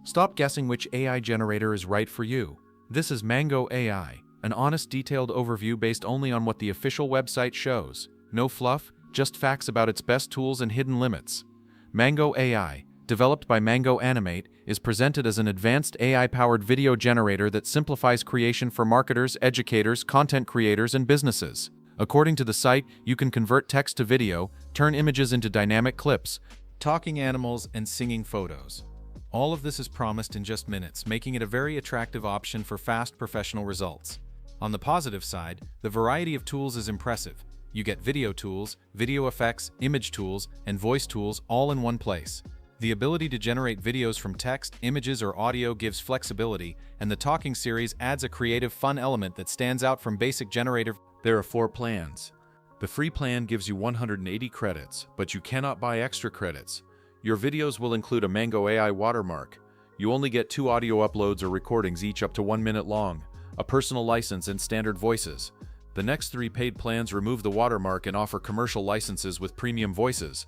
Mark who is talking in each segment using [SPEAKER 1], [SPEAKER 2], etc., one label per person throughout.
[SPEAKER 1] Stop guessing which AI generator is right for you. This is Mango AI, an honest, detailed overview based only on what the official website shows. No fluff, just facts about its best tools and hidden limits. Mango AI, developed by Mango Animate, is presented as an advanced AI-powered video generator that simplifies creation for marketers, educators, content creators, and businesses. According to the site, you can convert text to video, turn images into dynamic clips, talking animals, and singing photos. All of this is promised in just minutes, making it a very attractive option for fast professional results. On the positive side, the variety of tools is impressive. You get video tools, video effects, image tools, and voice tools all in one place. The ability to generate videos from text, images, or audio gives flexibility, and the talking series adds a creative, fun element that stands out from basic generator. There are 4 plans. The free plan gives you 180 credits, but you cannot buy extra credits. Your videos will include a Mango AI watermark. You only get 2 audio uploads or recordings, each up to 1 minute long, a personal license, and standard voices. The next 3 paid plans remove the watermark and offer commercial licenses with premium voices.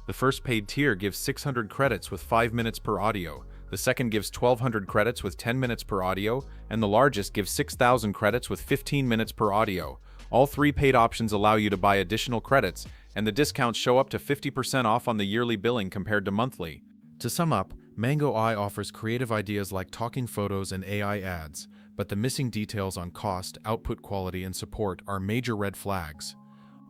[SPEAKER 1] The first paid tier gives 600 credits with 5 minutes per audio. The second gives 1,200 credits with 10 minutes per audio, and the largest gives 6,000 credits with 15 minutes per audio. All 3 paid options allow you to buy additional credits, and the discounts show up to 50% off on the yearly billing compared to monthly. To sum up, Mango AI offers creative ideas like talking photos and AI ads, but the missing details on cost, output quality, and support are major red flags.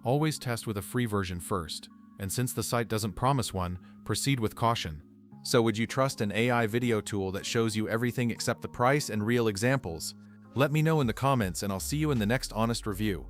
[SPEAKER 1] Always test with a free version first, and since the site doesn't promise one, proceed with caution. So would you trust an AI video tool that shows you everything except the price and real examples? Let me know in the comments, and I'll see you in the next honest review.